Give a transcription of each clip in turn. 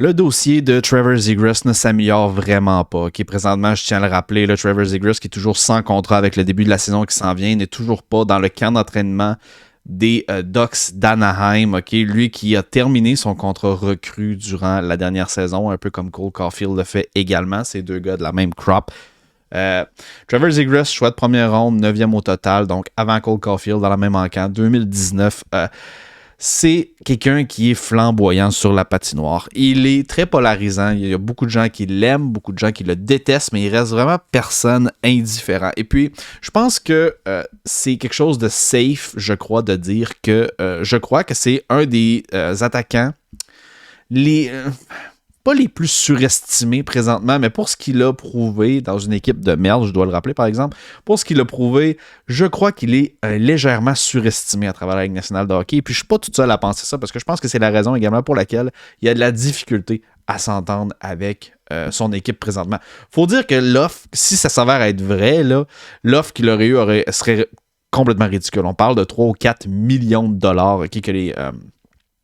Le dossier de Trevor Zegras ne s'améliore vraiment pas. Okay, présentement, je tiens à le rappeler, là, Trevor Zegras, qui est toujours sans contrat avec le début de la saison qui s'en vient, n'est toujours pas dans le camp d'entraînement des Ducks d'Anaheim. Okay, lui qui a terminé son contrat recru durant la dernière saison, un peu comme Cole Caulfield le fait également. Ces deux gars de la même crop. Trevor Zegras, choix de première ronde, 9e au total, donc avant Cole Caulfield dans la même encamp, 2019. C'est quelqu'un qui est flamboyant sur la patinoire. Il est très polarisant. Il y a beaucoup de gens qui l'aiment, beaucoup de gens qui le détestent, mais il reste vraiment personne indifférent. Et puis, je pense que c'est quelque chose de safe, je crois, de dire que je crois que c'est un des attaquants pas les plus surestimés présentement, mais pour ce qu'il a prouvé dans une équipe de merde, je dois le rappeler par exemple, pour ce qu'il a prouvé, je crois qu'il est légèrement surestimé à travers la Ligue nationale de hockey. Et puis je suis pas tout seul à penser ça, parce que je pense que c'est la raison également pour laquelle il y a de la difficulté à s'entendre avec son équipe présentement. Faut dire que l'offre, si ça s'avère être vrai, là, l'offre qu'il aurait eu serait complètement ridicule. On parle de 3 ou 4 millions de dollars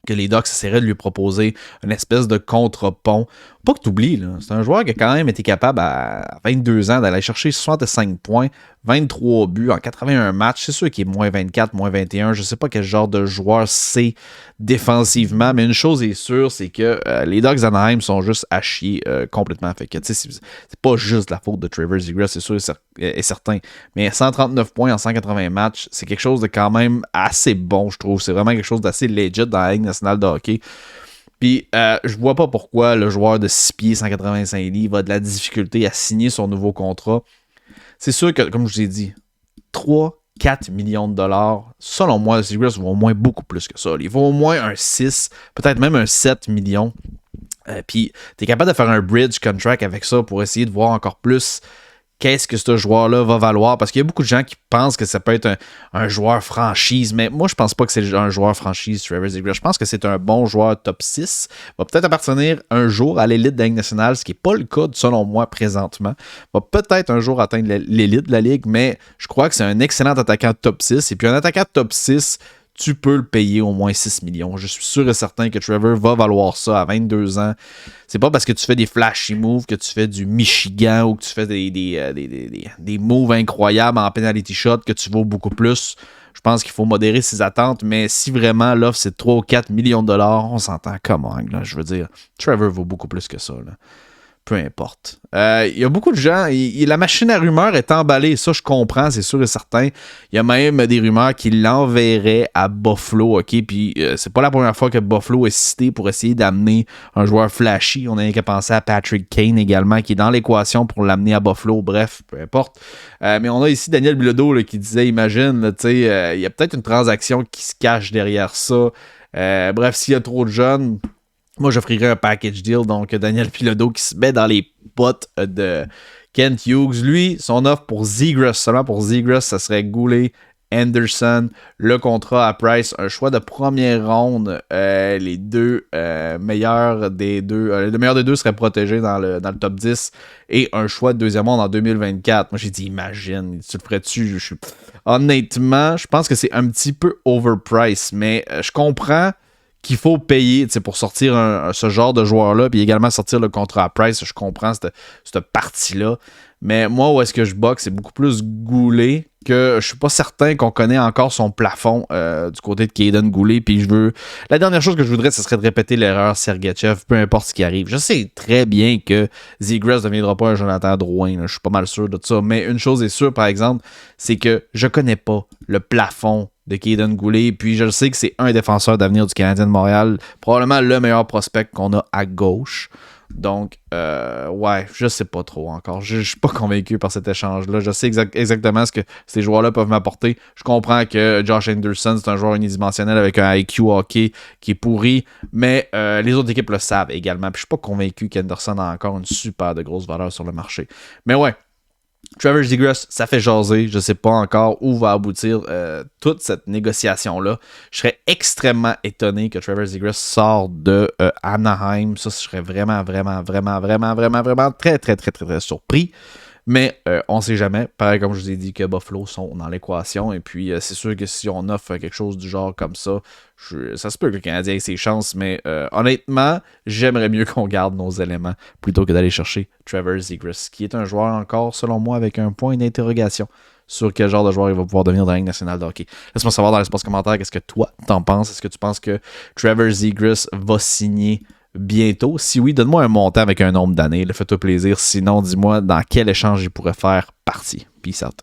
que les Ducks essaieraient de lui proposer une espèce de contre-pont. Pas que tu oublies, c'est un joueur qui a quand même été capable à 22 ans d'aller chercher 65 points, 23 buts en 81 matchs. C'est sûr qu'il est moins 24, moins 21. Je ne sais pas quel genre de joueur c'est défensivement, mais une chose est sûre, c'est que les Ducks d'Anaheim sont juste à chier complètement. Fait que, c'est pas juste la faute de Trevor Zegras, c'est sûr et certain. Mais 139 points en 180 matchs, c'est quelque chose de quand même assez bon, je trouve. C'est vraiment quelque chose d'assez legit dans la Ligue nationale de hockey. Puis, je vois pas pourquoi le joueur de 6 pieds, 185 livres va de la difficulté à signer son nouveau contrat. C'est sûr que, comme je vous ai dit, 3-4 millions de dollars, selon moi, Zegras vaut au moins beaucoup plus que ça. Il vaut au moins un 6, peut-être même un 7 millions. Puis, tu es capable de faire un bridge contract avec ça pour essayer de voir encore plus qu'est-ce que ce joueur-là va valoir, parce qu'il y a beaucoup de gens qui pensent que ça peut être un joueur franchise, mais moi je pense pas que c'est un joueur franchise, Trevor Zegras. Je pense que c'est un bon joueur top 6, va peut-être appartenir un jour à l'élite de la Ligue nationale, ce qui n'est pas le cas selon moi présentement, va peut-être un jour atteindre l'élite de la Ligue, mais je crois que c'est un excellent attaquant top 6, et puis un attaquant top 6, tu peux le payer au moins 6 millions. Je suis sûr et certain que Trevor va valoir ça à 22 ans. C'est pas parce que tu fais des flashy moves, que tu fais du Michigan ou que tu fais des moves incroyables en penalty shot que tu vaux beaucoup plus. Je pense qu'il faut modérer ses attentes, mais si vraiment l'offre c'est 3 ou 4 millions de dollars, on s'entend comment, là. Je veux dire, Trevor vaut beaucoup plus que ça, là. Peu importe. Il y a beaucoup de gens, la machine à rumeurs est emballée, ça je comprends, c'est sûr et certain. Il y a même des rumeurs qui l'enverraient à Buffalo, ok? Puis c'est pas la première fois que Buffalo est cité pour essayer d'amener un joueur flashy. On a qu'à penser à Patrick Kane également, qui est dans l'équation pour l'amener à Buffalo, bref, peu importe. Mais on a ici Daniel Bilodeau là, qui disait, imagine, il y a peut-être une transaction qui se cache derrière ça. Bref, s'il y a trop de jeunes... Moi, j'offrirais un package deal, donc Daniel Bilodeau qui se met dans les potes de Kent Hughes. Lui, son offre pour Zegras, seulement pour Zegras, ça serait Goulet, Anderson, le contrat à Price, un choix de première ronde, les deux meilleurs des deux, le meilleur des deux serait protégé dans le top 10 et un choix de deuxième ronde en 2024. Moi, j'ai dit, imagine, tu le ferais-tu? Honnêtement, je pense que c'est un petit peu overpriced, mais je comprends qu'il faut payer pour sortir ce genre de joueur-là, puis également sortir le contrat à Price. Je comprends cette partie-là. Mais moi, où est-ce que je boxe, c'est beaucoup plus Goulet, que je suis pas certain qu'on connaît encore son plafond du côté de Kaden Goulet. Puis la dernière chose que je voudrais, ce serait de répéter l'erreur Sergachev, peu importe ce qui arrive. Je sais très bien que Zegras ne deviendra pas un Jonathan Drouin, je suis pas mal sûr de ça. Mais une chose est sûre, par exemple, c'est que je connais pas le plafond de Kaden Goulet, puis je sais que c'est un défenseur d'avenir du Canadien de Montréal, probablement le meilleur prospect qu'on a à gauche. Donc, ouais, je sais pas trop encore. Je suis pas convaincu par cet échange-là. Je sais exactement ce que ces joueurs-là peuvent m'apporter. Je comprends que Josh Anderson, c'est un joueur unidimensionnel avec un IQ hockey qui est pourri, mais les autres équipes le savent également. Puis je suis pas convaincu qu'Anderson a encore une super de grosse valeur sur le marché. Mais ouais, Trevor Zegras, ça fait jaser. Je ne sais pas encore où va aboutir toute cette négociation-là. Je serais extrêmement étonné que Trevor Zegras sorte de Anaheim. Ça, je serais vraiment, vraiment, vraiment, vraiment, vraiment, vraiment très, très, très, très, très surpris. Mais on ne sait jamais. Pareil, comme je vous ai dit, que Buffalo sont dans l'équation. Et puis, c'est sûr que si on offre quelque chose du genre comme ça, ça se peut que le Canadien ait ses chances. Mais honnêtement, j'aimerais mieux qu'on garde nos éléments plutôt que d'aller chercher Trevor Zegras, qui est un joueur encore, selon moi, avec un point d'interrogation sur quel genre de joueur il va pouvoir devenir dans la Ligue nationale de hockey. Laisse-moi savoir dans l'espace commentaire qu'est-ce que toi t'en penses. Est-ce que tu penses que Trevor Zegras va signer bientôt? Si oui, donne-moi un montant avec un nombre d'années. Fais-toi plaisir. Sinon, dis-moi dans quel échange il pourrait faire partie. Peace out.